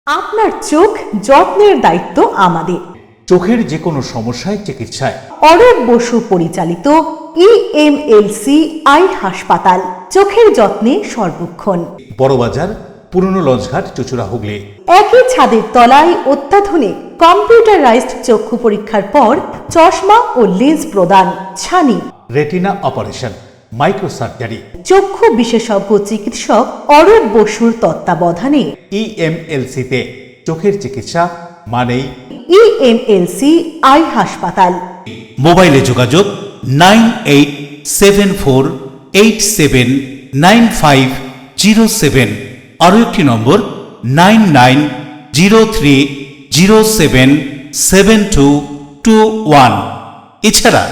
আপনার চোখ যত্নের দায়িত্ব আমাদের। চোখের যে কোনো সমস্যায় চিকিৎসায় অরূপ বসু পরিচালিত ইএমএলসি আই হাসপাতাল, চোখের যত্নে সর্বক্ষণ। বড়বাজার, পুরনো লঞ্চঘাট, চুচুড়া, হুগলি। একই ছাদের তলায় অত্যাধুনিক কম্পিউটারাইজড চক্ষু পরীক্ষার পর চশমা ও লেন্স প্রদান, ছানি, রেটিনা অপারেশন, মাইক্রো সার্জারি। চক্ষু বিশেষজ্ঞ চিকিৎসক অরূপ বসুর তত্ত্বাবধানে ইএমএলসিতে চোখের চিকিৎসা মানেই ইএমএলসি আই হাসপাতাল। মোবাইলে যোগাযোগ 9874879507, আরও একটি নম্বর 9903077221, এছাড়া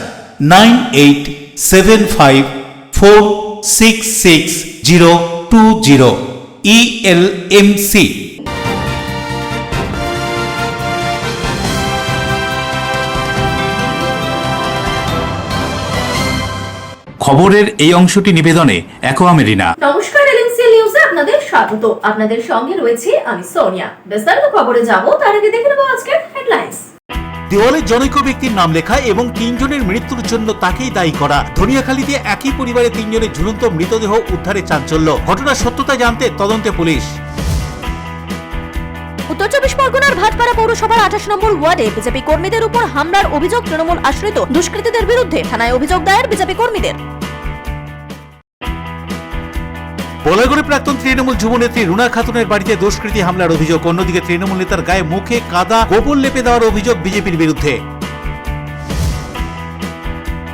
9875466020 ইএলএমসি। খবরের এই অংশটি নিবেদনে অ্যাকোয়া মেরিনা। নমস্কার, এলএমসি নিউজে আপনাদের স্বাগত। আপনাদের সঙ্গে রয়েছে আমি সোনিয়া। বিস্তারিত খবরে যাব তার আগে দেখে নেব আজকের হেডলাইন্স। দেওয়ালে জনৈক ব্যক্তির নাম লেখা এবং 3 জনের মৃত্যুর জন্য তাকেই দায়ী করা। ধনিয়াখালীতে একই পরিবারে 3 জনের ঝুলন্ত মৃতদেহ উদ্ধারে চাঞ্চল্য। ঘটনার সত্যতা জানতে তদন্তে পুলিশ। উত্তর 24 পরগনার ভাটপাড়া পৌরসভার 28 নম্বর ওয়ার্ডে বিজেপি কর্মীদের উপর হামলার অভিযোগ তৃণমূল আশ্রিত দুষ্কৃতীদের বিরুদ্ধে। থানায় অভিযোগ দায়ের বিজেপি কর্মীদের। বলাগড়ে প্রাক্তন তৃণমূল যুবনেত্রী রুনা খাতুনের বাড়িতে দুষ্কৃতী হামলার অভিযোগ। অন্যদিকে তৃণমূল নেতার গায়ে মুখে কাদা গোবর লেপে দেওয়ার অভিযোগ বিজেপির বিরুদ্ধে।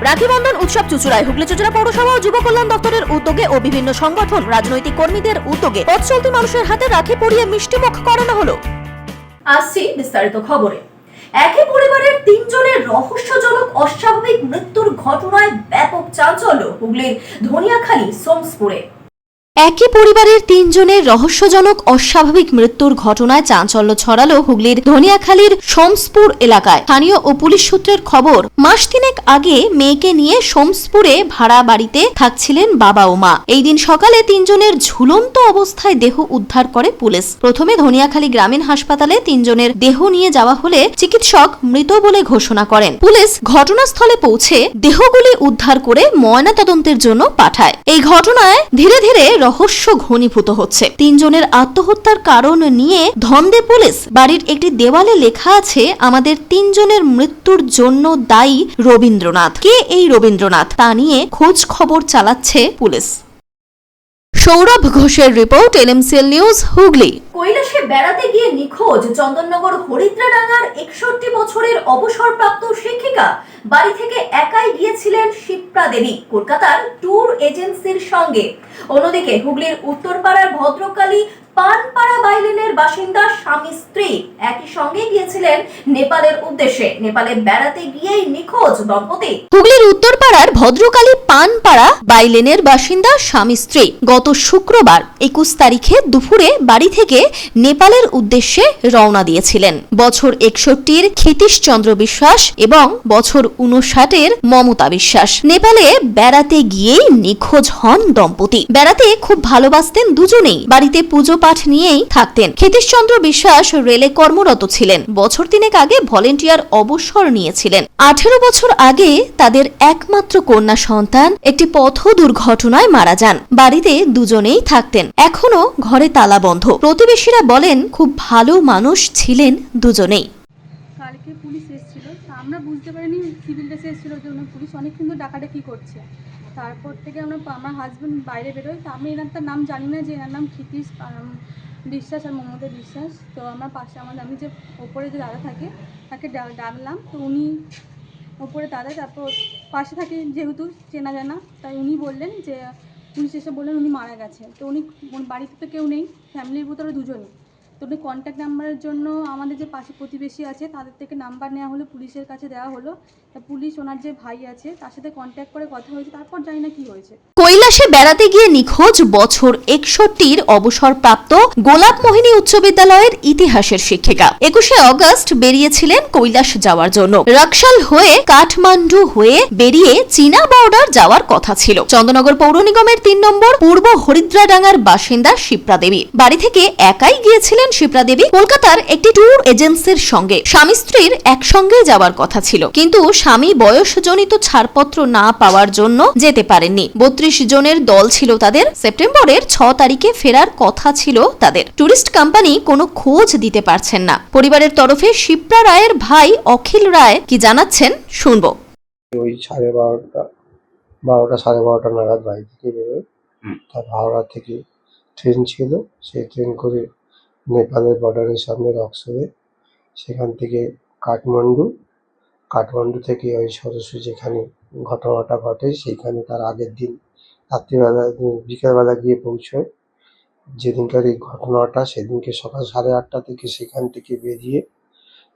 রাখি বন্ধন উৎসব চুচুড়ায়। হুগলি চুচুড়া পৌরসভা ও যুব কল্যাণ দপ্তরের উদ্যোগে ও বিভিন্ন সংগঠন, রাজনৈতিক কর্মীদের উদ্যোগে পথ চলতি মানুষের হাতে রাখি পরিয়ে মিষ্টিমুখ করানো হলো। আসছি বিস্তারিত খবরে। একই পরিবারের 3 জনের রহস্যজনক অস্বাভাবিক মৃত্যুর ঘটনায় ব্যাপক চাঞ্চল্য হুগলির ধনিয়াখালী সোমসপুরে। একই পরিবারের 3 জনের রহস্যজনক অস্বাভাবিক মৃত্যুর ঘটনায় চাঞ্চল্য ছড়ালো হুগলির ধনিয়াখালীর সোমসপুর এলাকায়। স্থানীয় ও পুলিশ সূত্রের খবর, মাস 3 আগে মেয়েকে নিয়ে সোমসপুরে ভাড়া বাড়িতে থাকছিলেন বাবা ও মা। এই দিন সকালে 3 জনের ঝুলন্ত অবস্থায় দেহ উদ্ধার করে পুলিশ। প্রথমে ধনিয়াখালী গ্রামীণ হাসপাতালে 3 জনের দেহ নিয়ে যাওয়া হলে চিকিৎসক মৃত বলে ঘোষণা করেন। পুলিশ ঘটনাস্থলে পৌঁছে দেহগুলি উদ্ধার করে ময়নাতদন্তের জন্য পাঠায়। এই ঘটনায় ধীরে ধীরে রহস্য ঘনীভূত হচ্ছে। 3 জনের আত্মহত্যার কারণ নিয়ে ধন্দে পুলিশ। বাড়ির একটি দেওয়ালে লেখা আছে, আমাদের 3 জনের মৃত্যুর জন্য দায়ী রবীন্দ্রনাথ। কে এই রবীন্দ্রনাথ তা নিয়ে খোঁজ খবর চালাচ্ছে পুলিশ। সৌরভ ঘোষের রিপোর্ট, এলএমসিএল নিউজ, হুগলি। কৈলাসে বেড়াতে গিয়ে নিখোঁজ চন্দননগর হরিদ্রাডাঙ্গার 61 বছরের অবসরপ্রাপ্ত শিক্ষিকা। বাড়ি থেকে একাই গিয়েছিলেন শিপ্রা দেবী কলকাতার ট্যুর এজেন্সির সঙ্গে। অন্যদিকে হুগলির উত্তরপাড়ার ভদ্রকালী পানপাড়া বাইলেনের বাসিন্দা স্বামী স্ত্রী একই সঙ্গে গিয়েছিলেন নেপালের উদ্দেশ্যে। নেপালে বেড়াতে গিয়েই নিখোঁজ দম্পতি। হুগলির উত্তরপাড়ার ভদ্রকালী পানপাড়া বাইলেনের বাসিন্দা স্বামী স্ত্রী গত শুক্রবার 21 তারিখে দুপুরে বাড়ি থেকে নেপালের উদ্দেশ্যে রওনা দিয়েছিলেন। বছর 61-র ক্ষিতীশ চন্দ্র বিশ্বাস এবং বছর 59-এর মমতা বিশ্বাস। নেপালে বেড়াতে গিয়েই নিখোঁজ হন দম্পতি। বেড়াতে খুব ভালোবাসতেন দুজনেই। বাড়িতে পুজো পাঠ নিয়েই থাকতেন। ক্ষিতীশ চন্দ্র বিশ্বাস রেলে কর্মরত ছিলেন। বছর 3 আগে ভলেন্টিয়ার অবসর নিয়েছিলেন। 18 বছর আগে তাদের একমাত্র কন্যা সন্তান একটি পথ দুর্ঘটনায় মারা যান। বাড়িতে দুজনেই থাকতেন। এখনো ঘরে তালা বন্ধ। প্রতিবেশীরা বলেন খুব ভালো মানুষ ছিলেন দুজনেই। কালকে পুলিশ এসেছিল, আমরা বুঝতে পারিনি সিভিল ড্রেসে এসেছিল যে পুলিশ অনেক কিন্তু ডাকাডাকি করছে। তারপর থেকে আমার হাজব্যান্ড বাইরে বেরোয়, তো আমি এনার নাম জানি না যে এনার নাম ক্ষিতীশ বিশ্বাস আর মমতা বিশ্বাস। তো আমার পাশে আমি যে ওপরে যে দাদা থাকে তাকে ডাকলাম, তো উনি ওপরে দাদা, তারপর পাশে থাকে যেহেতু চেনা জানা, তাই উনি বললেন যে পুলিশ এসে বললেন উনি মারা গেছে। তো উনি বাড়িতে তো কেউ নেই, ফ্যামিলির ভিতরে দুজনই। তো উনি কন্ট্যাক্ট নাম্বারের জন্য আমাদের যে পাশে প্রতিবেশী আছে তাদের থেকে নাম্বার নেওয়া হলো, পুলিশের কাছে দেওয়া হলো। তা পুলিশ ওনার যে ভাই আছে তার সাথে কন্ট্যাক্ট করে কথা হয়েছে, তারপর জানি না কি হয়েছে। কৈলাসে বেড়াতে গিয়ে নিখোঁজ বছর 61 অবসরপ্রাপ্ত গোলাপমোহিনী উচ্চ বিদ্যালয়ের ইতিহাসের শিক্ষিকা। 21শে অগস্ট বেরিয়েছিলেন কৈলাস যাওয়ার জন্য। রাকশাল হয়ে কাঠমান্ডু হয়ে বেরিয়ে চীনা বর্ডার যাওয়ার কথা ছিল। চন্দননগর পৌর নিগমের 3 নম্বর পূর্ব হরিদ্রাডাঙ্গার বাসিন্দা শিপ্রা দেবী। বাড়ি থেকে একাই গিয়েছিলেন শিপ্রা দেবী কলকাতার একটি ট্যুর এজেন্সির সঙ্গে। স্বামী স্ত্রীর একসঙ্গে যাওয়ার কথা ছিল, কিন্তু স্বামী বয়সজনিত ছাড়পত্র না পাওয়ার জন্য যেতে পারেননি। 32 জনের দল ছিল তাদের। সেপ্টেম্বরের 6 তারিখে ফেরার কথা ছিল তাদের। টুরিস্ট কোম্পানি কোনো খোঁজ দিতে পারছেন না। পরিবারের তরফে শিপ্রা রায়ের ভাই অখিল রায় কি জানাচ্ছেন শুনবো। ওই 12:30 নাগাদ বাড়ি থেকে বেরোয়। তার হাওড়া থেকে ট্রেন ছিল, সেই ট্রেন করে নেপালের বর্ডারের সামনে রক্সরে, সেখান থেকে কাঠমান্ডু থেকে ওই সরাসরি যেখানে ঘটনাটা ঘটে সেইখানে তার আগের দিন রাত্রিবেলা বিকেলবেলা গিয়ে পৌঁছয়। যেদিনকার এই ঘটনাটা সেদিনকে সকাল 8:30 থেকে সেখান থেকে বেরিয়ে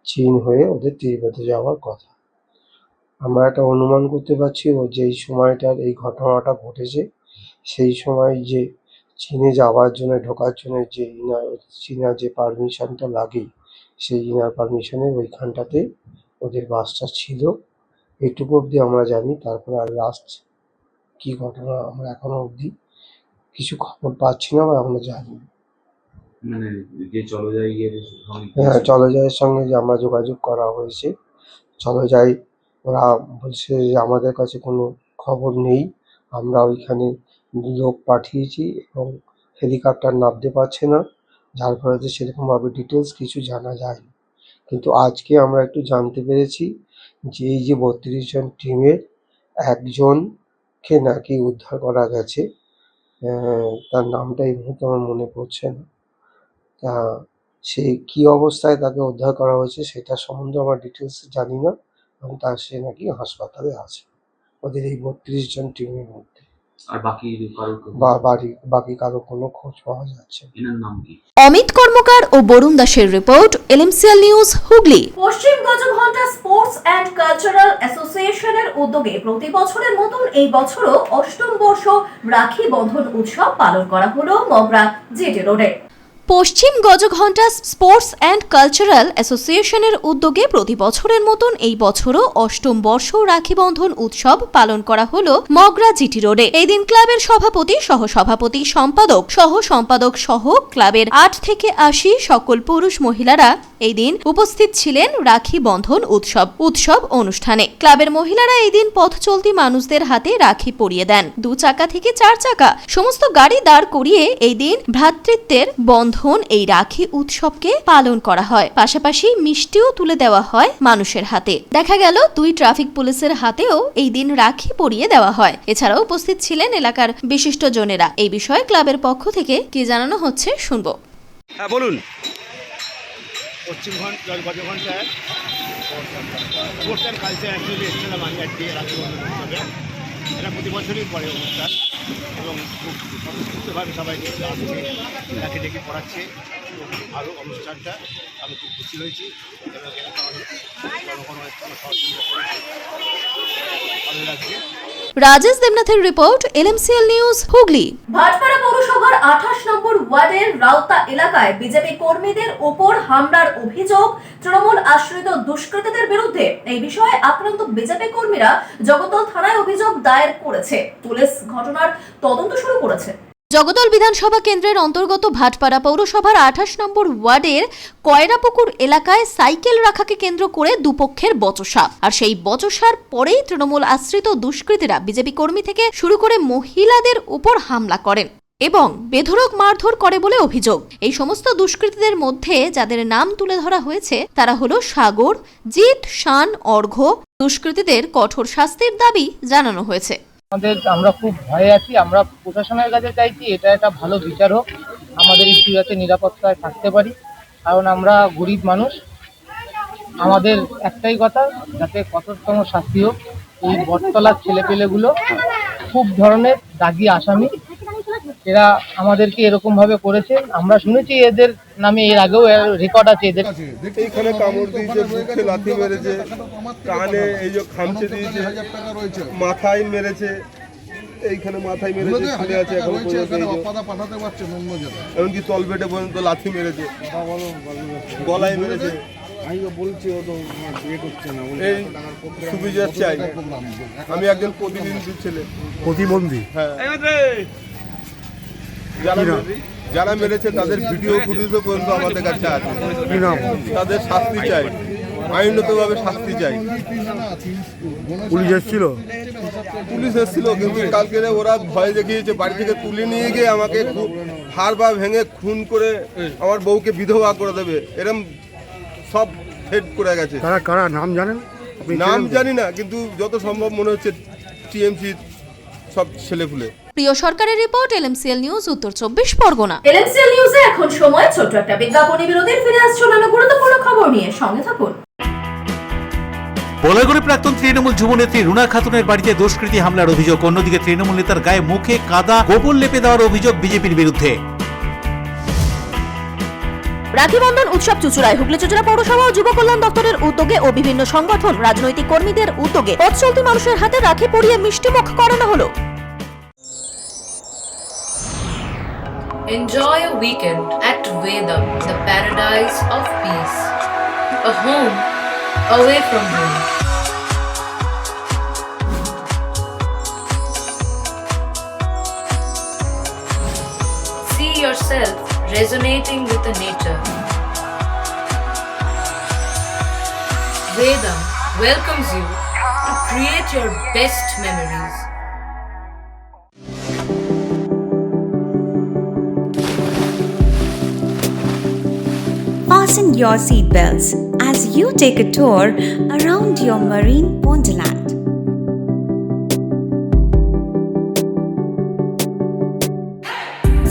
চীন হয়ে ওদের তিব্বতে যাওয়ার কথা। আমরা একটা অনুমান করতে পারছি ও যেই সময়টার এই ঘটনাটা ঘটেছে সেই সময় যে চীনে যাওয়ার জন্য ঢোকার জন্য যে চীনা যে পারমিশনটা লাগে সেই ইনার পারমিশনের ওইখানটাতে ওদের বাসটা ছিল। এটুকু অবধি আমরা জানি। তারপর আর লাস্ট কী ঘটনা আমরা এখনো অবধি কিছু খবর পাচ্ছি না বা আমরা জানি না। মানে যে চলজাইয়ের হ্যাঁ, চলজাইয়ের সঙ্গে যে আমরা যোগাযোগ করা হয়েছে, চলজাই ওরা বলছে যে আমাদের কাছে কোনো খবর নেই, আমরা ওইখানে লোক পাঠিয়েছি এবং হেলিকপ্টার নামতে পারছে না, যার ফলে সেরকমভাবে ডিটেলস কিছু জানা যায়নি। কিন্তু আজকে আমরা একটু জানতে পেরেছি যে এই যে 32 জন টিমের একজনকে নাকি উদ্ধার করা গেছে। তার নামটা এই মুহূর্তে আমার মনে পড়ছে না। তা সে কী অবস্থায় তাকে উদ্ধার করা হয়েছে সেটা সম্বন্ধে আমরা ডিটেলস জানি না, এবং সে নাকি হাসপাতালে আছে ওদের এই 32 জন টিমের মধ্যে। আর বাকি কারো কোনো খোঁজ পাওয়া যাচ্ছে না। এনার নাম কি? অমিত কর্মকার ও বরুণ দাসের report, LMCL news, Hooghly. Paschim Gajghanta sports and cultural অ্যাসোসিয়েশনের উদ্যোগে প্রতি বছরের মতন এই বছরও 8ম বর্ষ রাখি বন্ধন উৎসব পালন করা হলো মগরা জেটি রোডে। পশ্চিম গজঘন্টা স্পোর্টস অ্যান্ড কালচারাল অ্যাসোসিয়েশনের উদ্যোগে প্রতি বছরের মতন এই বছরও 8ম বর্ষ রাখি বন্ধন উৎসব পালন করা হলো মগরা জিটি রোডে। এই দিন ক্লাবের সভাপতি, সহসভাপতি, সম্পাদক, সহ সম্পাদক সহ ক্লাবের 8 থেকে 80 সকল পুরুষ মহিলারা এই দিন উপস্থিত ছিলেন রাখি বন্ধন উৎসব অনুষ্ঠানে। ক্লাবের মহিলারা এই দিন পথ চলতি মানুষদের হাতে রাখি পরিয়ে দেন। 2 চাকা থেকে 4 চাকা সমস্ত গাড়ি দাঁড় করিয়ে এই দিন ভ্রাতৃত্বের বন্ধন এই রাখি উৎসবকে পালন করা হয়। পাশাপাশি মিষ্টিও তুলে দেওয়া হয় মানুষের হাতে। দেখা গেল 2 ট্রাফিক পুলিশের হাতেও এই দিন রাখি পরিয়ে দেওয়া হয়। এছাড়াও উপস্থিত ছিলেন এলাকার বিশিষ্ট জনেরা। এই বিষয়ে ক্লাবের পক্ষ থেকে কি জানানো হচ্ছে শুনবো। হ্যাঁ বলুন। পশ্চিম গজঘন্টায় স্পোর্টস অ্যান্ড কালচার অ্যাকচুয়ালি এসেছিলাম আমি আজকে রাখি বন্ধন উৎসবে। এটা প্রতি বছরই পরে অনুষ্ঠান এবং খুব স্বতঃস্ফূর্তভাবে সবাইকে আসছে, রাখি ডেকে পড়াচ্ছে। ভালো অনুষ্ঠানটা আমি খুব খুশি হয়েছি এবং ভালো লাগছে। রাজেশ দেবনাথের report, LMCL news, Hooghly. Bhatpara পৌরসভার 28 নম্বর ওয়ার্ডের রাউতা এলাকায় বিজেপি কর্মীদের উপর হামলার অভিযোগ তৃণমূল আশ্রিত দুষ্কৃতীদের বিরুদ্ধে। এই বিষয়ে আক্রান্ত বিজেপি কর্মীরা জগদ্দল থানায় অভিযোগ দায়ের করেছে। পুলিশ ঘটনার তদন্ত শুরু করেছে। জগদ্দল বিধানসভা কেন্দ্রের অন্তর্গত ভাটপাড়া পৌরসভার 28 নম্বর ওয়ার্ডের কয়রাপুকুর এলাকায় সাইকেল রাখাকে কেন্দ্র করে দুপক্ষের বচসা। আর সেই বচসার পরেই তৃণমূল আশ্রিত দুষ্কৃতীরা বিজেপি কর্মী থেকে শুরু করে মহিলাদের উপর হামলা করেন এবং বেধড়ক মারধর করে বলে অভিযোগ। এই সমস্ত দুষ্কৃতীদের মধ্যে যাদের নাম তুলে ধরা হয়েছে তারা হলো সাগর, জিৎ, শান, অর্ঘ্য। দুষ্কৃতীদের কঠোর শাস্তির দাবি জানানো হয়েছে। আমরা খুব ভয়ে আছি। আমরা প্রশাসনের কাছে চাইছি এটা একটা ভালো বিচার হোক, আমাদের একটু যাতে নিরাপত্তায় থাকতে পারি, কারণ আমরা গরিব মানুষ। আমাদের একটাই কথা, যাতে কঠোরতম শাস্তি হোক। এই বটতলার ছেলেপেলেগুলো খুব ধরনের দাগি আসামি, এরা আমাদেরকে এরকম ভাবে করেছে। আমরা শুনেছি এদের নামে এর আগেও রেকর্ড আছে এদের। এইখানে কামড় দিয়েছে, বুকে লাথি মেরেছে, কানে এই যে খামচে দিয়েছে, মাথায় মেরেছে, এইখানে মাথায় মেরেছে, ঝুলে আছে এখন পর্যন্ত এই যে। এমনকি তলপেটে পর্যন্ত লাথি মেরেছে, গলায় মেরেছে। এই সুবিচার চাই। আমি একজন প্রতিবন্ধী ছেলে। প্রতিবন্ধী? হ্যাঁ। যারা মেরেছে তাদের ভিডিও ফুটেজও পর্যন্ত আমাদের কাছে আছে। কি নাম? তাদের শাস্তি চাই, আইনগতভাবে শাস্তি চাই। পুলিশ এসেছিল? পুলিশ এসেছিল, কিন্তু কালকে ওরা ভয় দেখিয়েছে, বাড়ি থেকে তুলে নিয়ে গিয়ে আমাকে হাড় পা ভেঙে খুন করে আমার বউকে বিধবা করে দেবে, এরকম সব হেড করে গেছে। কারা কারা নাম জানেন? নাম জানি না, কিন্তু যত সম্ভব মনে হচ্ছে টিএমসি সব ছেলেপুলে। প্রিয় সরকারের রিপোর্ট, LMCL নিউজ, উত্তর 24 পরগনা। LMCL নিউজে এখন সময় ছোট্ট একটা বিজ্ঞাপনী বিরতির। ফিরে আসছে অন্যান্য গুরুত্বপূর্ণ খবর নিয়ে, সঙ্গে থাকুন। বলাগড়ে প্রাক্তন তৃণমূল যুবনেত্রী রুনা খাতুনের বাড়িতে দুষ্কৃতী হামলার অভিযোগ। অন্যদিকে তৃণমূল নেতার গায়ে মুখে কাদা গোবর লেপে দেওয়ার অভিযোগ বিজেপির বিরুদ্ধে। রাখি বন্ধন উৎসব চুঁচুড়ায়। হুগলি চুঁচুড়া পৌরসভা ও যুব কল্যাণ দপ্তরের উদ্যোগে ও বিভিন্ন সংগঠন, রাজনৈতিক কর্মীদের উদ্যোগে পথ চলতি মানুষের হাতে রাখি পরিয়ে মিষ্টিমুখ করানো হলো। Enjoy a weekend at Vedam, the paradise of peace. A home away from home. See yourself resonating with the nature. Vedam welcomes you to create your best memories. Fasten your seatbelts as you take a tour around your marine wonderland.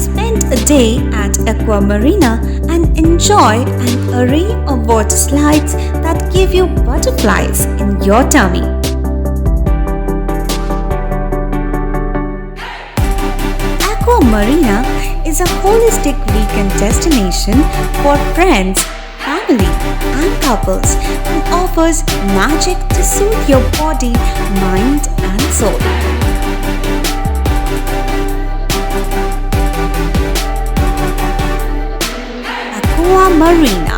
Spend a day at Aqua Marina and enjoy an array of water slides that give you butterflies in your tummy. Aqua Marina is a holistic weekend destination for friends, family, and couples and offers magic to soothe your body, mind, and soul. Aqua Marina,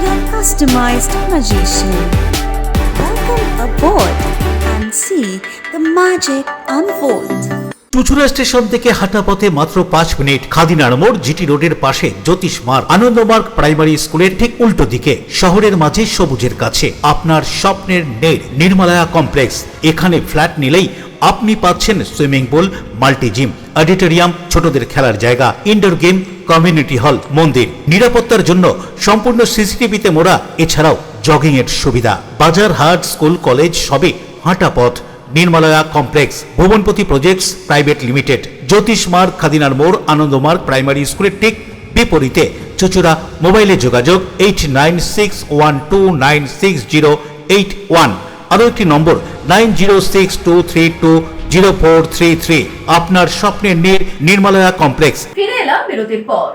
your customized magician. Welcome aboard and see the magic unfold. চুঁচুড়া station থেকে হাঁটা পথে মাত্র 5 minute. খাদিনার মোড়, GT রোডের পাশে জ্যোতিষ মার্গ, Ananda Marga primary স্কুলের ঠিক উল্টো দিকে, শহরের মাঝে সবুজের কাছে আপনার স্বপ্নের নেড় নির্মালয়া কমপ্লেক্স। এখানে ফ্ল্যাট নিলেই আপনি পাচ্ছেন swimming pool, multi gym, auditorium, ছোটদের খেলার জায়গা, ইনডোর গেম, কমিউনিটি হল, মন্দির। নিরাপত্তার জন্য সম্পূর্ণ সিসিটিভিতে মোড়া। এছাড়াও জগিং এর সুবিধা। বাজার, হাট, স্কুল, কলেজ সবে হাঁটা পথ। নির্মালয়া কমপ্লেক্স, ভুবনপতি প্রজেক্টস প্রাইভেট লিমিটেড, জ্যোতিষ মার্গ, খাদিনার মোড়, আনন্দমার্গ প্রাইমারি স্কুলের ঠিক বিপরীতে, চুঁচুড়া। মোবাইলে যোগাযোগ 8961296081। আরও একটি নম্বর 9062320433। আপনার স্বপ্নের নির্মালয়া কমপ্লেক্স। ফিরে এলাম বিরতির পর।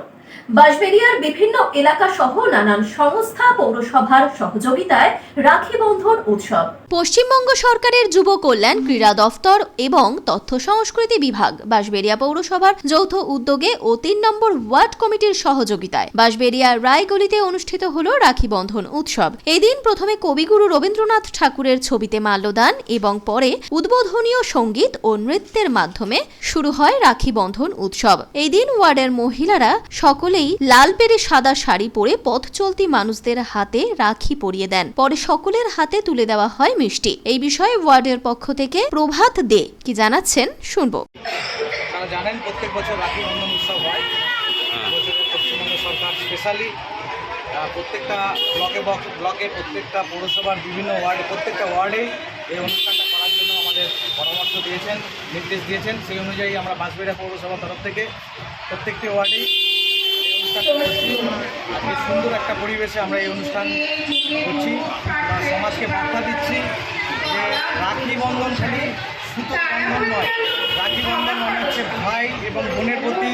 বাঁশবেড়িয়ার বিভিন্ন এলাকা সহ নানান সংস্থা, পৌরসভার সহযোগিতায় রাখি বন্ধন উৎসব। পশ্চিমবঙ্গ সরকারের যুব কল্যাণ, ক্রীড়া দফতর এবং তথ্য সংস্কৃতি বিভাগ, বাঁশবেড়িয়া পৌরসভার যৌথ উদ্যোগে ও 3 নম্বর ওয়ার্ড কমিটির সহযোগিতায় বাঁশবেড়িয়া রায়গলিতে অনুষ্ঠিত হলো রাখি বন্ধন উৎসব। এদিন প্রথমে কবিগুরু রবীন্দ্রনাথ ঠাকুরের ছবিতে মাল্যদান এবং পরে উদ্বোধনীয় সঙ্গীত ও নৃত্যের মাধ্যমে শুরু হয় রাখি বন্ধন উৎসব। এই দিন ওয়ার্ডের মহিলারা সকলেই লাল পেরে সাদা শাড়ি পরে পথ চলতি মানুষদের হাতে রাখি পরিয়ে দেন। পরে সকলের হাতে তুলে দেওয়া হয় মিষ্টি। এই বিষয়ে ওয়ার্ডের পক্ষ থেকে প্রভাত দে কি জানাচ্ছেন শুনবো। আপনারা জানেন প্রত্যেক বছর রাখি বন্ধন উৎসব হয়। পশ্চিমবঙ্গ সরকার স্পেশালি প্রত্যেকটা ব্লকে প্রত্যেকটা পৌরসভার বিভিন্ন ওয়ার্ডে প্রত্যেকটা ওয়ার্ডেই এই অনুষ্ঠানটা করার জন্য আমাদের পরামর্শ দিয়েছেন, নির্দেশ দিয়েছেন। সেই অনুযায়ী আমরা বাঁশবেড়িয়া পৌরসভার তরফ থেকে প্রত্যেকটি ওয়ার্ডেই এই অনুষ্ঠানটা করছি। আজকে সুন্দর একটা পরিবেশে আমরা এই অনুষ্ঠান করছি। আমরা সমাজকে বার্তা দিচ্ছি যে রাখি বন্ধন খালি সুতো বন্ধন নয়, রাখি বন্ধন মানে হচ্ছে ভাই এবং বোনের প্রতি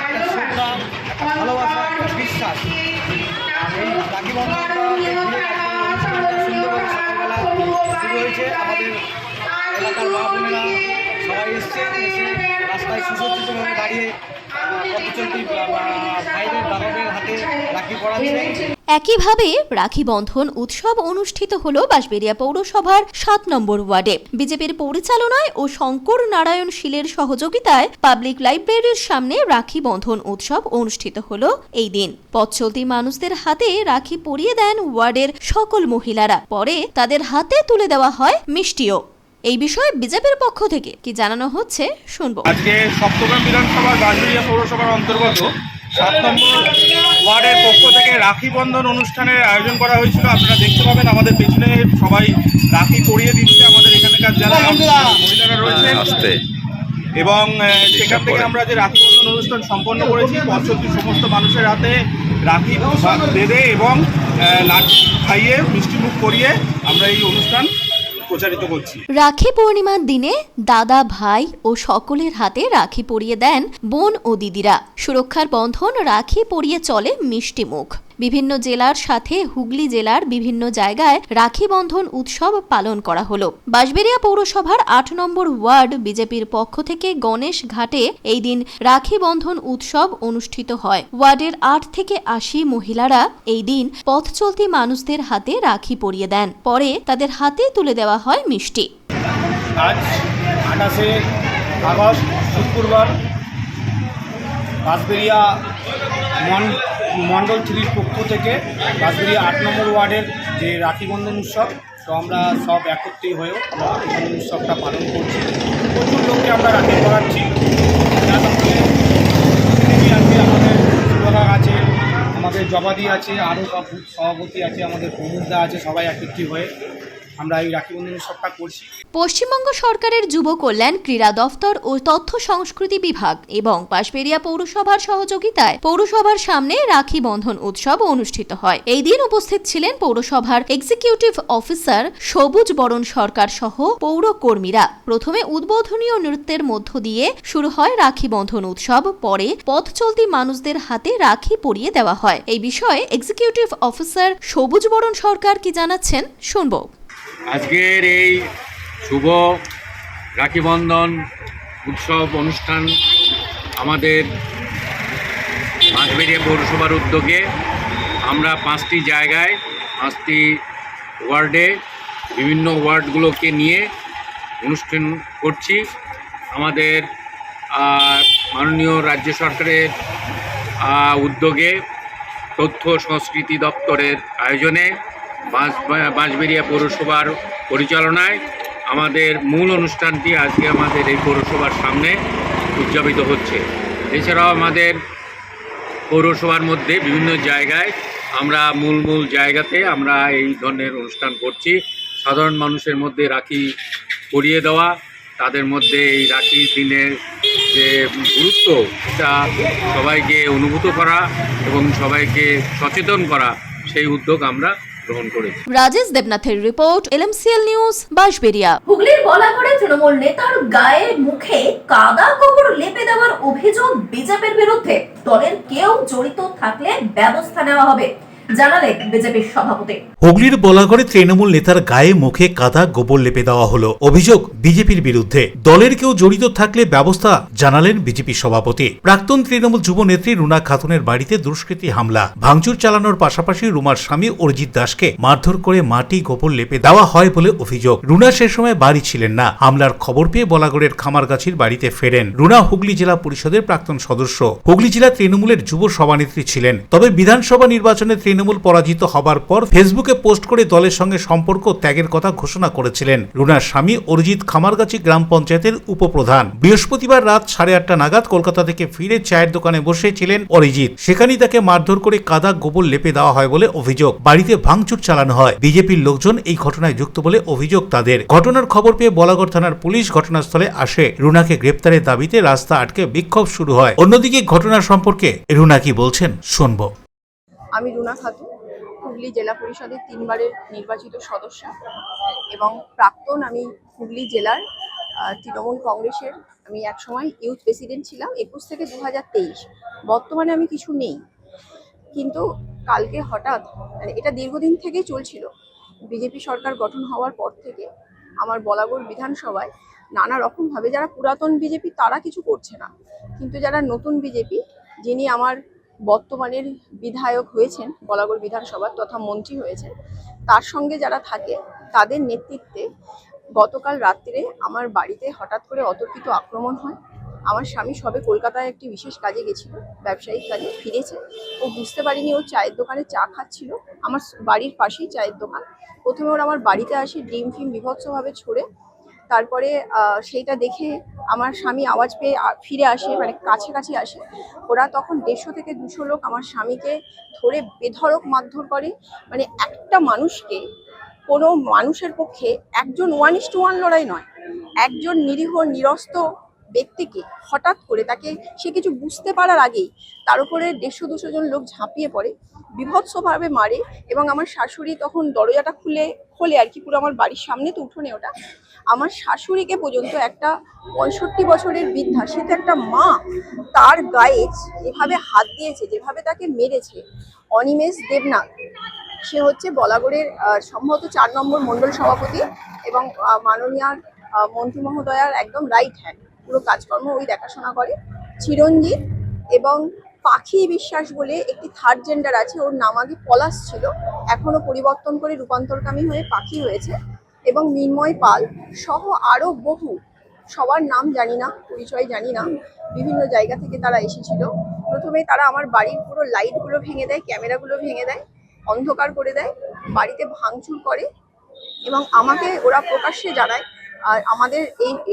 একটা শ্রদ্ধা, একটা ভালোবাসা, একটা বিশ্বাস। এই রাখি বন্ধনটা অনুষ্ঠানটা সুন্দরভাবে সকালবেলা শুরু হয়েছে। আমাদের এলাকার মা বোনেরা সবাই এসছে, এসে রাস্তায় সুসজ্জিতভাবে দাঁড়িয়ে পথচলতি ভাইদের দাদাদের হাতে রাখি পরাচ্ছে। একইভাবে রাখি বন্ধন উৎসব অনুষ্ঠিত হল বাঁশবেড়িয়া পৌরসভার 7 নম্বর ওয়ার্ডে। বিজেপির পরিচালনায় ও শঙ্কর নারায়ণ শীলের সহযোগিতায় পাবলিক লাইব্রেরির সামনে রাখি বন্ধন উৎসব অনুষ্ঠিত হল এই দিন। পথ চলতি মানুষদের হাতে রাখি পরিয়ে দেন ওয়ার্ডের সকল মহিলারা। পরে তাদের হাতে তুলে দেওয়া হয় মিষ্টিও। এই বিষয়ে বিজেপির পক্ষ থেকে কি জানানো হচ্ছে শুনবো। আজকে সপ্তগ্রাম বিধানসভার বাঁশবেড়িয়া পৌরসভার অন্তর্গত 7 নম্বর ওয়ার্ডের পক্ষ থেকে রাখি বন্ধন অনুষ্ঠানের আয়োজন করা হয়েছিল। আপনারা দেখতে পাবেন আমাদের পেছনে সবাই রাখি পরিয়ে দিচ্ছে আমাদের এখানকার যারা মহিলারা রয়েছেন, এবং সেখান থেকে আমরা যে রাখি বন্ধন অনুষ্ঠান সম্পন্ন করেছি পথচলতি সমস্ত মানুষের হাতে রাখি বেঁধে এবং লাঠি খাইয়ে মিষ্টিমুখ করিয়ে আমরা এই অনুষ্ঠান প্রচারিত করছি। রাখি পূর্ণিমার দিনে দাদা ভাই ও সকলের হাতে রাখি পরিয়ে দেন বোন ও দিদিরা। সুরক্ষার বন্ধন রাখি পরিয়ে চলে মিষ্টি মুখ। বিভিন্ন জেলার সাথে হুগলি জেলার বিভিন্ন জায়গায় রাখি বন্ধন উৎসব পালন করা হলো। বাঁশবেড়িয়া পৌরসভার 8 নম্বর ওয়ার্ড বিজেপির পক্ষ থেকে গণেশ ঘাটে এই দিন রাখি বন্ধন উৎসব অনুষ্ঠিত হয়। ওয়ার্ডের 8 থেকে 80 মহিলারা এই দিন পথ চলতি মানুষদের হাতে রাখি পরিয়ে দেন। পরে তাদের হাতে তুলে দেওয়া হয় মিষ্টি। আজ 28শে আগস্ট শুক্রবার বাঁশবেড়িয়া মন্ডল 3 পক্ষ থেকে বাঁশবেড়িয়া 8 নম্বর ওয়ার্ডের যে রাখি বন্ধন উৎসব, তো আমরা সব একত্রে হয়েও রাখি বন্ধন উৎসবটা পালন করছি। প্রচুর লোককে আমরা রাখি পরাচ্ছি। আমাদের সুরক্ষা আছে, আমাদের জবাদি আছে, আরও সব সভাপতি আছে, আমাদের প্রমুখদা আছে, সবাই একত্রে হয়ে আমরা এই রাখি বন্ধন উৎসবটা করছি। পশ্চিমবঙ্গ সরকারের যুব কল্যাণ, ক্রীড়া দফতর ও তথ্য সংস্কৃতি বিভাগ এবং বাঁশবেড়িয়া পৌরসভার সহযোগিতায় পৌরসভার সামনে রাখি বন্ধন উৎসব অনুষ্ঠিত হয়। এই দিন উপস্থিত ছিলেন পৌরসভার এক্সিকিউটিভ অফিসার সবুজ বরণ সরকার সহ পৌর কর্মীরা। প্রথমে উদ্বোধনীয় নৃত্যের মধ্য দিয়ে শুরু হয় রাখি বন্ধন উৎসব। পরে পথ চলতি মানুষদের হাতে রাখি পরিয়ে দেওয়া হয়। এই বিষয়ে এক্সিকিউটিভ অফিসার সবুজ বরণ সরকার কি জানাচ্ছেন শুনবো। আজকের এই শুভ রাখি বন্ধন উৎসব অনুষ্ঠান আমাদের বাঁশবেড়িয়া পৌরসভার উদ্যোগে আমরা 5টি জায়গায় 5টি ওয়ার্ডে বিভিন্ন ওয়ার্ডগুলোকে নিয়ে অনুষ্ঠান করছি। আমাদের মাননীয় রাজ্য সরকারের উদ্যোগে তথ্য সংস্কৃতি দপ্তরের আয়োজনে বাঁশবেড়িয়া পৌরসভার পরিচালনায় আমাদের মূল অনুষ্ঠানটি আজকে আমাদের এই পৌরসভার সামনে উদযাপিত হচ্ছে। এছাড়াও আমাদের পৌরসভার মধ্যে বিভিন্ন জায়গায় আমরা মূল জায়গাতে আমরা এই ধরনের অনুষ্ঠান করছি। সাধারণ মানুষের মধ্যে রাখি পরিয়ে দেওয়া, তাদের মধ্যে এই রাখির দিনের যে গুরুত্ব এটা সবাইকে অনুভূত করা এবং সবাইকে সচেতন করা, সেই উদ্যোগ আমরা গ্রহণ করেছি। রাজেশ দেবনাথের রিপোর্ট, LMCL নিউজ, বাঁশবেড়িয়া। হুগলির বলাগড়ে তৃণমূল নেতার গায়ে মুখে কাদা গোবর লেপে দেওয়ার অভিযোগ বিজেপির বিরুদ্ধে। দলের কেউ জড়িত থাকলে ব্যবস্থা নেওয়া হবে, জানালেন বিজেপির সভাপতি। হুগলির বলাগড়ে তৃণমূল নেতার গায়ে মুখে কাদা গোবর লেপে দেওয়া হলো, অভিযোগ বিজেপির বিরুদ্ধে। দলের কেউ জড়িত থাকলে ব্যবস্থা, জানালেন বিজেপি সভাপতি। প্রাক্তন তৃণমূল যুব নেত্রী রুনা খাতুনের বাড়িতে দুষ্কৃতী হামলা, ভাঙচুর চালানোর পাশাপাশি রুমার স্বামী অরিজিৎ দাসকে মারধর করে মাটি গোবর লেপে দেওয়া হয় বলে অভিযোগ। রুনা সে সময় বাড়ি ছিলেন না। হামলার খবর পেয়ে বলাগড়ের খামারগাছির বাড়িতে ফেরেন রুনা। হুগলি জেলা পরিষদের প্রাক্তন সদস্য, হুগলি জেলা তৃণমূলের যুব সভানেত্রী ছিলেন। তবে বিধানসভা নির্বাচনে তৃণমূল পরাজিত হবার পর ফেসবুকে পোস্ট করে দলের সঙ্গে সম্পর্ক ত্যাগের কথা ঘোষণা করেছিলেন। রুনার স্বামী অরিজিৎ খামারগাছি গ্রাম পঞ্চায়েতের উপপ্রধান। বৃহস্পতিবার রাত 8:30 নাগাদ কলকাতা থেকে ফিরে চায়ের দোকানে বসেছিলেন অরিজিৎ। সেখানেই তাকে মারধর করে কাদা গোবর লেপে দেওয়া হয় বলে অভিযোগ। বাড়িতে ভাঙচুর চালানো হয়। বিজেপির লোকজন এই ঘটনায় যুক্ত বলে অভিযোগ তাদের। ঘটনার খবর পেয়ে বলাগড় থানার পুলিশ ঘটনাস্থলে আসে। রুনাকে গ্রেপ্তারের দাবিতে রাস্তা আটকে বিক্ষোভ শুরু হয়। অন্যদিকে ঘটনা সম্পর্কে রুনা কি বলছেন শুনবো। আমি রুনা খাতুন, হুগলি জেলা পরিষদের 3 বারের নির্বাচিত সদস্য এবং প্রাক্তন আমি হুগলি জেলার তৃণমূল কংগ্রেসের আমি একসময় ইউথ প্রেসিডেন্ট ছিলাম 21 থেকে 2023। বর্তমানে আমি কিছু নেই, কিন্তু কালকে হঠাৎ এটা দীর্ঘদিন থেকেই চলছিল। বিজেপি সরকার গঠন হওয়ার পর থেকে আমার বলাগড় বিধানসভায় নানা রকমভাবে যারা পুরাতন বিজেপি তারা কিছু করছে না, কিন্তু যারা নতুন বিজেপি, যিনি আমার বর্তমানের বিধায়ক হয়েছেন বলাগড় বিধানসভার তথা মন্ত্রী হয়েছেন, তার সঙ্গে যারা থাকে তাদের নেতৃত্বে গতকাল রাত্রে আমার বাড়িতে হঠাৎ করে অতর্কিত আক্রমণ হয়। আমার স্বামী সবে কলকাতায় একটি বিশেষ কাজে গেছিল, ব্যবসায়িক কাজে ফিরেছে। ও বুঝতে পারিনি ও চায়ের দোকানে চা খাচ্ছিল, আমার বাড়ির পাশেই চায়ের দোকান। প্রথমে ওরা আমার বাড়িতে আসে ডিম ফিম বিভৎসভাবে ছড়ে, তারপরে সেইটা দেখে আমার স্বামী আওয়াজ পেয়ে ফিরে আসে, মানে কাছাকাছি আসে। ওরা তখন 150 থেকে 200 লোক আমার স্বামীকে ধরে বেধড়ক মারধর করে। মানে একটা মানুষকে, কোনো মানুষের পক্ষে একজন 1:1 লড়াই নয়, একজন নিরীহ নিরস্ত ব্যক্তিকে হঠাৎ করে তাকে সে কিছু বুঝতে পারার আগেই তার উপরে 150-200 জন লোক ঝাঁপিয়ে পড়ে, বিভৎসভাবে মারে। এবং আমার শাশুড়ি তখন দরজাটা খোলে আর কি, পুরো আমার বাড়ির সামনে তো উঠোনে ওটা। আমার শাশুড়িকে পর্যন্ত, একটা 65 বছরের বৃদ্ধা, সে তো একটা মা, তার গায়ে যেভাবে হাত দিয়েছে, যেভাবে তাকে মেরেছে। অনিমেষ দেবনাথ, সে হচ্ছে বলাগড়ের সম্ভবত 4 নম্বর মণ্ডল সভাপতি এবং মাননীয় মন্ত্রী মহোদয়ার একদম রাইট হ্যান্ড, পুরো কাজকর্ম ওই দেখাশোনা করে। চিরঞ্জিত এবং পাখি বিশ্বাস বলে একটি 3rd জেন্ডার আছে, ওর নাম আগে পলাশ ছিল, এখনো পরিবর্তন করে রূপান্তরকামী হয়ে পাখি হয়েছে। এবং মিন্ময় পাল সহ আরও বহু, সবার নাম জানি না, পরিচয় জানি না, বিভিন্ন জায়গা থেকে তারা এসেছিল। প্রথমে তারা আমার বাড়ির পুরো লাইটগুলো ভেঙে দেয়, ক্যামেরাগুলো ভেঙে দেয়, অন্ধকার করে দেয়, বাড়িতে ভাঙচুর করে এবং আমাকে ওরা প্রকাশ্যে জানায়। আর আমাদের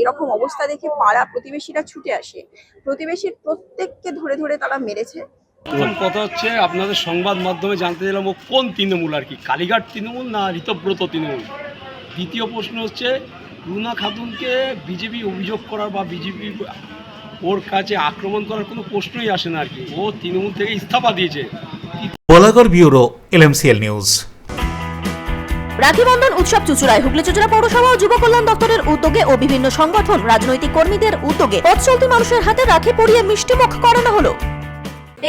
এরকম অবস্থা দেখে পাড়া প্রতিবেশীরা ছুটে আসে, প্রতিবেশীর প্রত্যেককে ধরে ধরে তারা মেরেছে। প্রথম কথা হচ্ছে, আপনাদের সংবাদ মাধ্যমে জানতে চাইলাম ও কোন তৃণমূল আর কি, কালীঘাট তৃণমূল না ঋতব্রত তৃণমূল? দ্বিতীয় প্রশ্ন হচ্ছে, রুনা খাতুনকে বিজেপি অভিযোগ করার বা বিজেপি ওর কাছে আক্রমণ করার কোনো প্রশ্নই আসে না আর কি, ও তৃণমূল থেকে ইস্তফা দিয়েছে। Balagarh bureau, LMCL news. Rakhi Bandhan উৎসব চুঁচুড়ায়। হুগলি চুঁচুড়া পৌরসভা ও যুব কল্যাণ দপ্তরের উদ্যোগে ও বিভিন্ন সংগঠন, রাজনৈতিক কর্মীদের উদ্যোগে পথ চলতি মানুষের হাতে রাখি পরিয়ে মিষ্টিমুখ করানো হলো।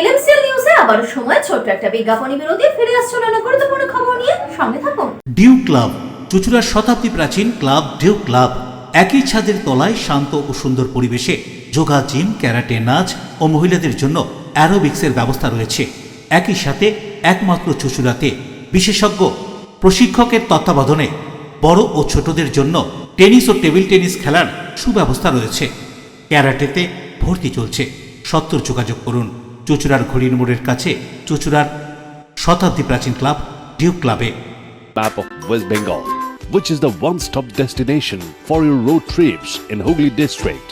LMCL নিউজে আবার সময় ছোট্ট একটা বিজ্ঞাপনী বিরতি, ফিরে আসছে নানা গুরুত্বপূর্ণ খবর নিয়ে, সঙ্গে থাকুন। ডিউ ক্লাব, চুঁচুড়ার শতাব্দী প্রাচীন ক্লাব ডিউ ক্লাব। একই ছাদের তলায় শান্ত ও সুন্দর পরিবেশে যোগা, জিম, ক্যারাটে, নাচ ও মহিলাদের জন্য অ্যারোবিক্সের ব্যবস্থা রয়েছে। একই সাথে একমাত্র চুঁচুড়াতে বিশেষজ্ঞ প্রশিক্ষকের তত্ত্বাবধানে বড় ও ছোটদের জন্য টেনিস ও টেবিল টেনিস খেলার সুব্যবস্থা রয়েছে। ক্যারাটেতে ভর্তি চলছে। সত্তর যোগাযোগ করুন চুঁচুড়ার ঘড়ির মোড়ের কাছে চুঁচুড়ার শতাব্দী প্রাচীন ক্লাব ডিউ ক্লাবে। Map of West Bengal, which is the one-stop destination for your road trips in Hooghly district.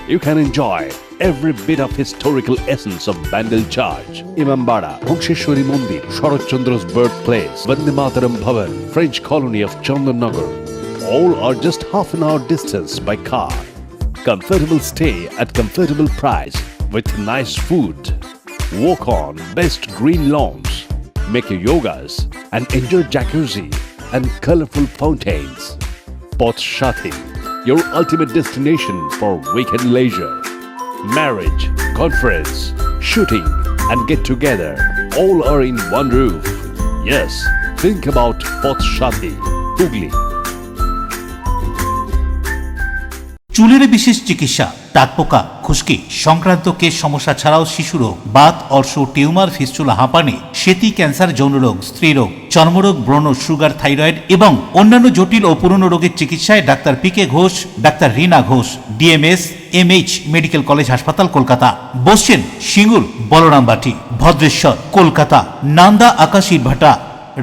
You can enjoy every bit of historical essence of Bandel Charge, Imambara, Bhongsheshwari Mandir, Sharat Chandra's birthplace, Vande Mataram Bhavan, French colony of Chandannagar. All are just half an hour distance by car. Comfortable stay at comfortable price with nice food. Walk on best green lawns. Make your yogas and enjoy jacuzzi and colorful fountains. Poth Shati, your ultimate destination for weekend leisure. Marriage, conference, shooting and get together all are in one roof. Yes, think about Poth Shati, Hooghly. চুলের বিশেষ চিকিৎসা, দাঁতপোকা, খুশকি সংক্রান্ত কেশ সমস্যা ছাড়াও শিশুরোগ, Baat, অর্শ, tumour, fistula, হাঁপানি, সেতি, ক্যান্সার, যৌনরোগ, স্ত্রীরোগ, চর্মরোগ, ব্রণ, সুগার, থাইরয়েড এবং অন্যান্য জটিল ও পুরনো রোগের চিকিৎসায় doctor P K Ghosh, doctor Reena Ghosh, DMS, MH medical college হাসপাতাল, কলকাতা। বসছেন সিঙ্গুর, বলরামবাটি, ভদ্রেশ্বর, কলকাতা, নান্দা, আকাশীরভাটা,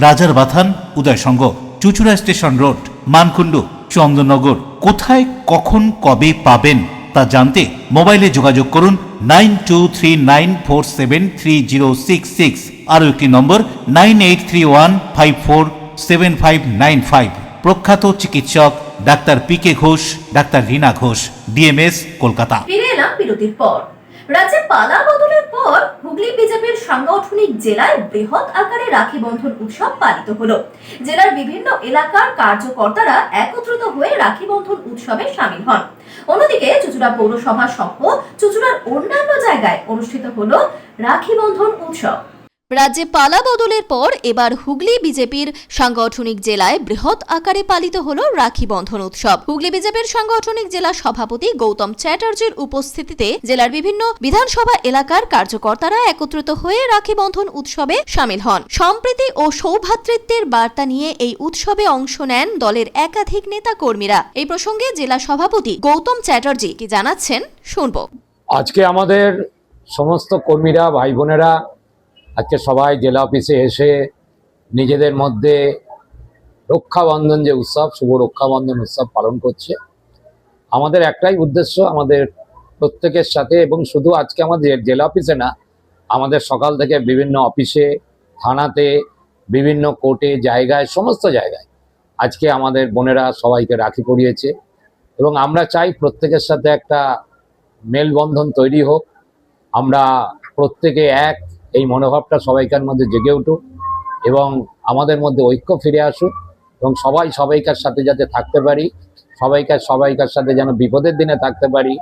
রাজার বাথান, উদয়সঙ্গ, চুঁচুড়া স্টেশন রোড, মানকুণ্ডু, চন্দননগর। কোথায়, কখন, কবে পাবেন তা জানতে মোবাইলে যোগাযোগ করুন 9239473066। আরও একটি নম্বর 9831547595। প্রখ্যাত চিকিৎসক doctor P K Ghosh, doctor Reena Ghosh, DMS, Kolkata. ফিরে এলাম বিরতির পর। রাজ্যে পালা বদলের পর হুগলি বিজেপির সাংগঠনিক জেলায় বৃহৎ আকারে রাখি বন্ধন উৎসব পালিত হলো। জেলার বিভিন্ন এলাকার কার্যকর্তারা একত্রিত হয়ে রাখি বন্ধন উৎসবে সামিল হন। অন্যদিকে চুঁচুড়া পৌরসভা সহ চুঁচুড়ার অন্যান্য জায়গায় অনুষ্ঠিত হলো রাখি বন্ধন উৎসব। রাজ্যে পালা বদলের পর এবার হুগলি বিজেপির সাংগঠনিক জেলায় বৃহৎ আকারে পালিত হল রাখি বন্ধন উৎসব। হুগলি বিজেপির সাংগঠনিক জেলা সভাপতি গৌতম চ্যাটার্জির উপস্থিতিতে জেলার বিভিন্ন বিধানসভা এলাকার কার্যকর্তারা একত্রিত হয়ে রাখি বন্ধন উৎসবে সামিল হন। সম্প্রীতি ও সৌভ্রাতৃত্বের বার্তা নিয়ে এই উৎসবে অংশ নেন দলের একাধিক নেতা কর্মীরা। এই প্রসঙ্গে জেলা সভাপতি গৌতম চ্যাটার্জি কি জানাচ্ছেন শুনব। আজকে আমাদের সমস্ত কর্মীরা, ভাই বোনেরা আজকে সবাই জেলা অফিসে এসে নিজেদের মধ্যে রক্ষাবন্ধন যে উৎসব, শুভ রক্ষাবন্ধন উৎসব পালন করছে। আমাদের একটাই উদ্দেশ্য, আমাদের প্রত্যেকের সাথে, এবং শুধু আজকে আমাদের জেলা অফিসে না, আমাদের সকাল থেকে বিভিন্ন অফিসে, থানাতে, বিভিন্ন কোর্টে, জায়গায়, সমস্ত জায়গায় আজকে আমাদের বোনেরা সবাইকে রাখি পরিয়েছে এবং আমরা চাই প্রত্যেকের সাথে একটা মেলবন্ধন তৈরি হোক। আমরা প্রত্যেকে এক, এই মনোভাবটা সবাইকার মধ্যে জেগে উঠুক এবং আমাদের মধ্যে ঐক্য ফিরে আসুক এবং সবাই সবাইকার সাথে যাতে থাকতে পারি, সবাইকার সাথে যেন বিপদের দিনে থাকতে পারি,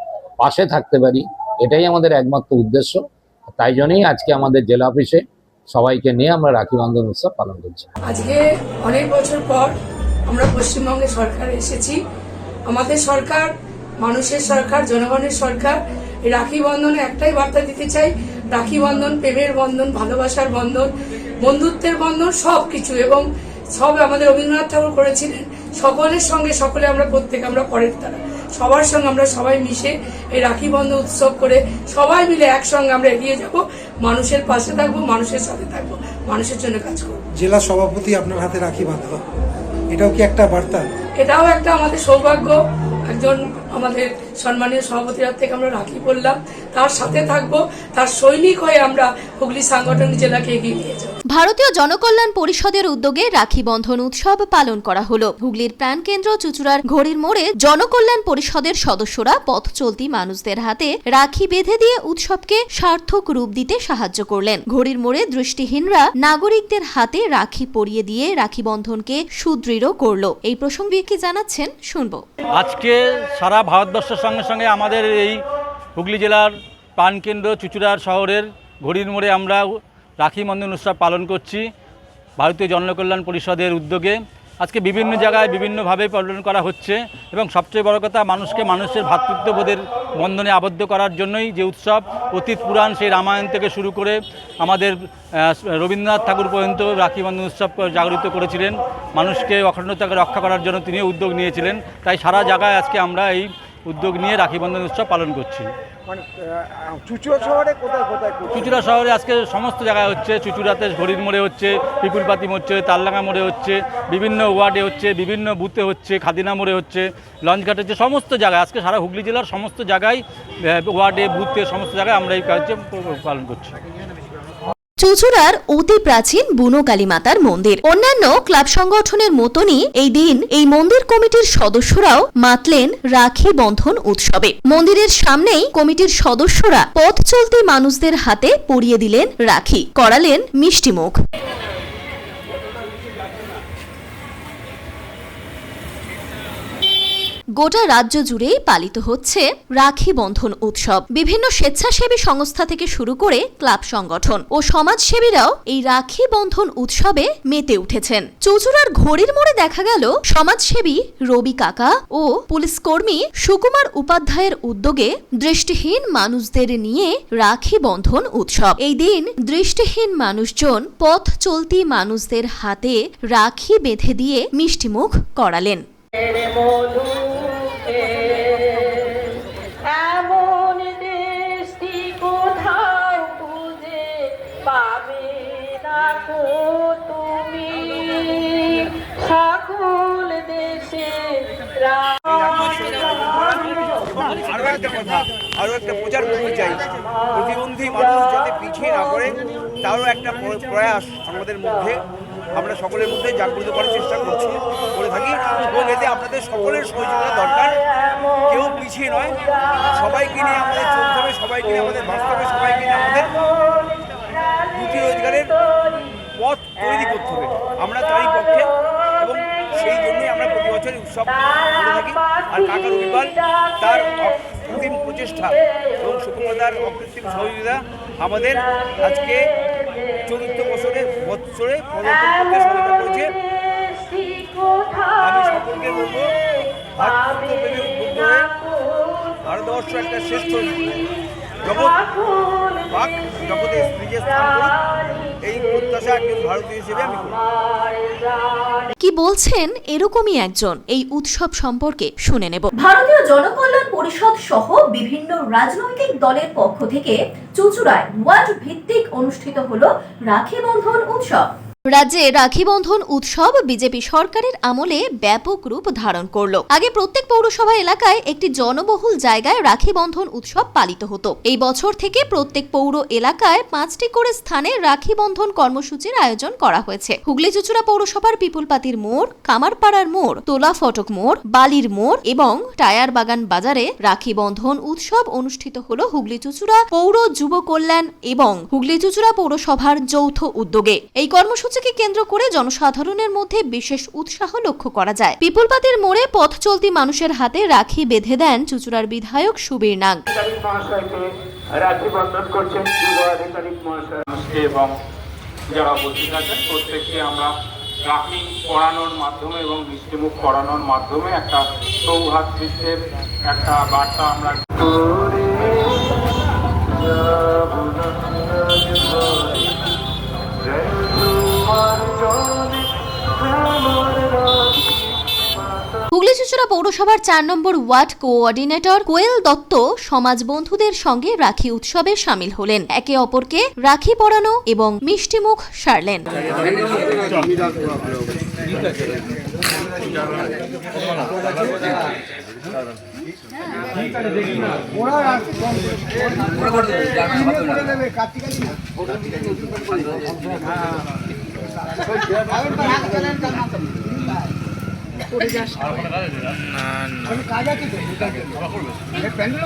পাশে থাকতে পারি, এটাই আমাদের একমাত্র উদ্দেশ্য। তাই জন্যই আজকে আমাদের জেলা অফিসে সবাইকে নিয়ে আমরা রাখি বন্ধন উৎসব পালন করছি। আজকে অনেক বছর পর আমরা পশ্চিমবঙ্গে সরকার এসেছি। আমাদের সরকার মানুষের সরকার, জনগণের সরকার। রাখি বন্ধনে একটাই বার্তা দিতে চাই, রাখি বন্ধন প্রেমের বন্ধন, ভালোবাসার বন্ধন, বন্ধুত্বের বন্ধন, সব কিছু। এবং সব আমাদের রবীন্দ্রনাথ ঠাকুর করেছিলেন, সকলের সঙ্গে সকলে আমরা প্রত্যেকে আমরা পরের তারা, সবার সঙ্গে আমরা সবাই মিশে এই রাখি বন্ধন উৎসব করে সবাই মিলে একসঙ্গে আমরা এগিয়ে যাব, মানুষের পাশে থাকবো, মানুষের সাথে থাকবো, মানুষের জন্য কাজ করবো। জেলা সভাপতি আপনার হাতে রাখি বাঁধা, এটাও কি একটা বার্তা? এটাও একটা আমাদের সৌভাগ্য। একজন আমাদের সম্মানীয় সভাপতির হাত থেকে আমরা রাখি পড়লাম, তার সাথে থাকবো, তার সৈনিক হয়ে আমরা হুগলি সাংগঠনিক জেলাকে এগিয়ে নিয়ে যাব। ভারতীয় জনকল্যাণ পরিষদের উদ্যোগে রাখি বন্ধন উৎসব পালন করা হলো। হুগলির প্রাণকেন্দ্র চুচুড়ার ঘড়ির মোড়ে জনকল্যাণ পরিষদের সদস্যরা পথ চলতি মানুষদের হাতে রাখি বেঁধে দিয়ে উৎসবকে সার্থক রূপ দিতে সাহায্য করলেন। ঘড়ির মোড়ে দৃষ্টিহীনরা নাগরিকদের হাতে রাখি পরিয়ে দিয়ে রাখি বন্ধনকে সুদৃঢ় করলো। এই প্রসঙ্গে কি জানাচ্ছেন শুনবো। আজকে সারা ভারতবর্ষের সঙ্গে সঙ্গে আমাদের এই হুগলি জেলার প্রাণকেন্দ্র চুচুড়ার শহরের ঘড়ির মোড়ে আমরা রাখি বন্ধন উৎসব পালন করছি ভারতীয় জনকল্যাণ পরিষদের উদ্যোগে। আজকে বিভিন্ন জায়গায় বিভিন্নভাবে পালন করা হচ্ছে এবং সবচেয়ে বড় কথা, মানুষকে মানুষের ভ্রাতৃত্ববোধের বন্ধনে আবদ্ধ করার জন্যই যে উৎসব, অতীত পুরাণ সেই রামায়ণ থেকে শুরু করে আমাদের রবীন্দ্রনাথ ঠাকুর পর্যন্ত রাখি বন্ধন উৎসব জাগরিত করেছিলেন। মানুষকে অখণ্ডতাকে রক্ষা করার জন্য তিনি উদ্যোগ নিয়েছিলেন। তাই সারা জায়গায় আজকে আমরা এই উদ্যোগ নিয়ে রাখি বন্ধন উৎসব পালন করছি। চুচুড়া শহরে কোথায় কোথায়? চুচুড়া শহরে আজকে সমস্ত জায়গায় হচ্ছে। চুচুড়াতে ঘড়ির মোড়ে হচ্ছে, পিপুলপাতি হচ্ছে, তালডাঙ্গা মোড়ে হচ্ছে, বিভিন্ন ওয়ার্ডে হচ্ছে, বিভিন্ন বুথে হচ্ছে, খাদিনা মোড়ে হচ্ছে, লঞ্চঘাট হচ্ছে, সমস্ত জায়গায় আজকে সারা হুগলি জেলার সমস্ত জায়গায় ওয়ার্ডে, বুথে, সমস্ত জায়গায় আমরা এই কাজ পালন করছি। চুচুড়ার অতি প্রাচীন বুনো কালী মাতার মন্দির। অন্যান্য ক্লাব সংগঠনের মতনই এই দিন এই মন্দির কমিটির সদস্যরাও মাতলেন রাখি বন্ধন উৎসবে। মন্দিরের সামনেই কমিটির সদস্যরা পথ চলতি মানুষদের হাতে পরিয়ে দিলেন রাখি, করালেন মিষ্টিমুখ। গোটা রাজ্য জুড়েই পালিত হচ্ছে রাখি বন্ধন উৎসব। বিভিন্ন স্বেচ্ছাসেবী সংস্থা থেকে শুরু করে ক্লাব সংগঠন ও সমাজসেবীরাও এই রাখি বন্ধন উৎসবে মেতে উঠেছেন। চুচুড়ার ঘড়ির মোড়ে দেখা গেল সমাজসেবী রবি কাকা ও পুলিশ কর্মী সুকুমার উপাধ্যায়ের উদ্যোগে দৃষ্টিহীন মানুষদের নিয়ে রাখি বন্ধন উৎসব। এই দিন দৃষ্টিহীন মানুষজন পথ চলতি মানুষদের হাতে রাখি বেঁধে দিয়ে মিষ্টিমুখ করালেন। এমন দেশটি কোথাও খুঁজে পাবে না তুমি, সকল দেশে আরো একটা প্রচার করতে চাই, প্রতিবন্ধী মানুষ যাতে পিছিয়ে না পড়ে তারও একটা প্রয়াস আমাদের মধ্যে, আমরা সকলের মধ্যে জাগ্রত করার চেষ্টা করছি, করে থাকি এবং এতে আপনাদের সকলের সহযোগিতা দরকার। কেউ পিছিয়ে নয়, সবাইকে নিয়ে আমাদের চলতে হবে, সবাইকে নিয়ে আমাদের বাঁচতে হবে, সবাইকে নিয়ে আমাদের রুটি রোজগারের পথ তৈরি করতে হবে। আমরা তারই পক্ষে এবং সেই জন্যই আমরা প্রতি বছর উৎসব করে থাকি। আর কাকা রবিবার তার অকৃত্রিম প্রচেষ্টা এবং সুকুমারদার অকৃত্রিম সহযোগিতা আমাদের আজকে চতুর্থ বছরে পদার্পণ করতে সহায়তা করেছে। আমি সকলকে বলবো ভারতপ্রেমে উদ্বুদ্ধ হয়ে ভারতবর্ষ একটা শ্রেষ্ঠ জগতে নিজের স্থান করুক, এই প্রত্যাশা একজন ভারতীয় হিসেবে আমি করি। কি বলছেন এরকমই একজন এই উৎসব সম্পর্কে শুনে নেব। ভারতীয় জনকল্যাণ পরিষদ সহ বিভিন্ন রাজনৈতিক দলের পক্ষ থেকে চুঁচুড়ায় ওয়ার্ড ভিত্তিক অনুষ্ঠিত হলো রাখি বন্ধন উৎসব। রাজ্যে রাখি বন্ধন উৎসব বিজেপি সরকারের আমলে ব্যাপক রূপ ধারণ করলো। আগে প্রত্যেক পৌরসভা এলাকায় একটি জনবহুল জায়গায় রাখি বন্ধন উৎসব পালিত হতো। এই বছর থেকে প্রত্যেক পৌর এলাকায় 5টি করে স্থানে রাখি বন্ধন কর্মসূচির আয়োজন করা হয়েছে। হুগলি চুঁচুড়া পৌরসভার পিপুলপাতির মোড়, কামারপাড়ার মোড়, তোলা ফটক মোড়, বালির মোড় এবং টায়ার বাগান বাজারে রাখি বন্ধন উৎসব অনুষ্ঠিত হলো হুগলি চুঁচুড়া পৌর যুব কল্যাণ এবং হুগলি চুঁচুড়া পৌরসভার যৌথ উদ্যোগে। এই কর্মসূচি কেন্দ্র করে জনসাধারণের মধ্যে বিশেষ উৎসাহ লক্ষ্য করা যায়। পিপুলপাতির মোড়ে পথ চলতি মানুষের হাতে রাখি বেঁধে দেন চুঁচুড়ার বিধায়ক সুবীর নাগ। রাখি বন্ধন করছেন যুব আধিকারিক মহাশয় এবং যারা উপস্থিত আছেন প্রত্যেককে আমরা রাখি পরানোর মাধ্যমে এবং মিষ্টিমুখ করানোর মাধ্যমে একটা সৌহার্দ্যের একটা বার্তা আমরা হুগলি চুঁচুড়া পৌরসভার 4 নম্বর ওয়ার্ড কোঅর্ডিনেটর কোয়েল দত্ত সমাজ বন্ধুদের সঙ্গে রাখি উৎসবে সামিল হলেন। একে অপরকে রাখি পরানো এবং মিষ্টিমুখ সারলেন।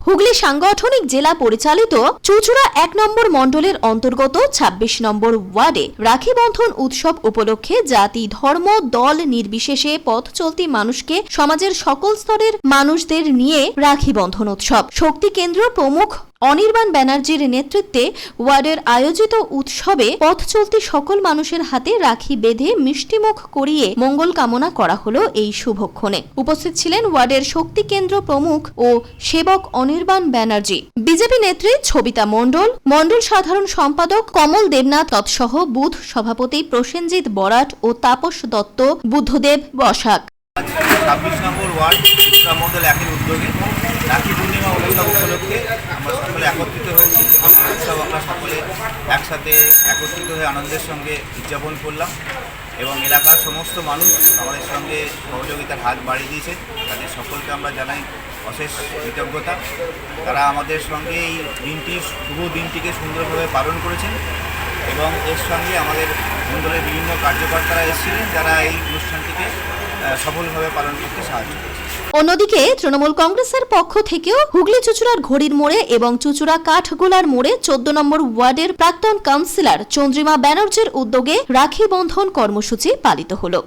হুগলি সাংগঠনিক জেলা পরিচালিত চুঁচুড়া 1 নম্বর মণ্ডলের অন্তর্গত 26 নম্বর ওয়ার্ডে রাখি বন্ধন উৎসব উপলক্ষে জাতি ধর্ম দল নির্বিশেষে পথ চলতি মানুষকে সমাজের সকল স্তরের মানুষদের নিয়ে রাখি বন্ধন উৎসব শক্তি কেন্দ্র প্রমুখ অনির্বাণ ব্যানার্জির নেতৃত্বে ওয়ার্ডের আয়োজিত উৎসবে পথ চলতি সকল মানুষের হাতে রাখি বেঁধে মিষ্টিমুখ করিয়ে মঙ্গল কামনা করা হলো এই শুভক্ষণে। উপস্থিত ছিলেন ওয়ার্ডের শক্তি কেন্দ্র প্রমুখ ও সেবক অনির্বাণ ব্যানার্জি, বিজেপি নেত্রী ছবিতা মণ্ডল, মণ্ডল সাধারণ সম্পাদক কমল দেবনাথ তৎসহ বুথ সভাপতি প্রসেনজিৎ বরাট ও তাপস দত্ত, বুদ্ধদেব বসাক। 26 নম্বর ওয়ার্ড চুঁচুড়া মণ্ডল 1-এর উদ্যোগে রাখি পূর্ণিমা উৎসব উপলক্ষে আমরা সকলে একত্রিত হয়েছি। উৎসব আমরা সকলে একসাথে একত্রিত হয়ে আনন্দের সঙ্গে উদযাপন করলাম এবং এলাকার সমস্ত মানুষ আমাদের সঙ্গে সহযোগিতার হাত বাড়িয়ে দিয়েছে। তাদের সকলকে আমরা জানাই অশেষ কৃতজ্ঞতা। তারা আমাদের সঙ্গে এই দিনটি শুভ দিনটিকে সুন্দরভাবে পালন করেছেন এবং এর সঙ্গে আমাদের মণ্ডলের বিভিন্ন কার্যকর্তারা এসেছিলেন যারা এই অনুষ্ঠানটিকে সফলভাবে পালন করতে সাহায্য করেছে। অন্যদিকে তৃণমূল কংগ্রেসের পক্ষ থেকেও হুগলি চুঁচুড়ার ঘড়ির মোড়ে এবং চুঁচুড়া কাঠগোলার মোড়ে 14 নম্বর ওয়ার্ডের প্রাক্তন কাউন্সিলর চন্দ্রিমা ব্যানার্জির উদ্যোগে রাখি বন্ধন কর্মসূচি পালিত হলো।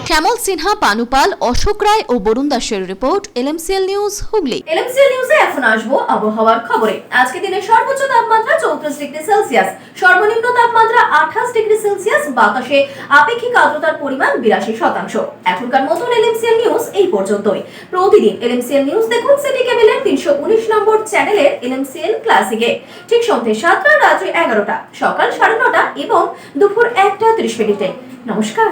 শ্যামল সিনহা, পানুপাল, অশোক রায় ও বরুণ দাসের report, LMCL news Hooghly. LMCL নিউজে এখন আসবো আবহাওয়ার খবরে। আজকে দিনের সর্বোচ্চ তাপমাত্রা 34 ডিগ্রি সেলসিয়াস, সর্বনিম্ন তাপমাত্রা 28 ডিগ্রি সেলসিয়াস, বাতাসে আপেক্ষিক আর্দ্রতার পরিমাণ 82%। এখনকার মতন LMCL নিউজ এই পর্যন্তই। প্রতিদিন LMCL নিউজ দেখুন সিটি কেবলের 319 নম্বর চ্যানেলের LMCL ক্লাসিকে ঠিক সন্ধ্যে 7টা, রাত্রি 11টা, সকাল 9:30 এবং দুপুর 1টা 30 মিনিটে। নমস্কার।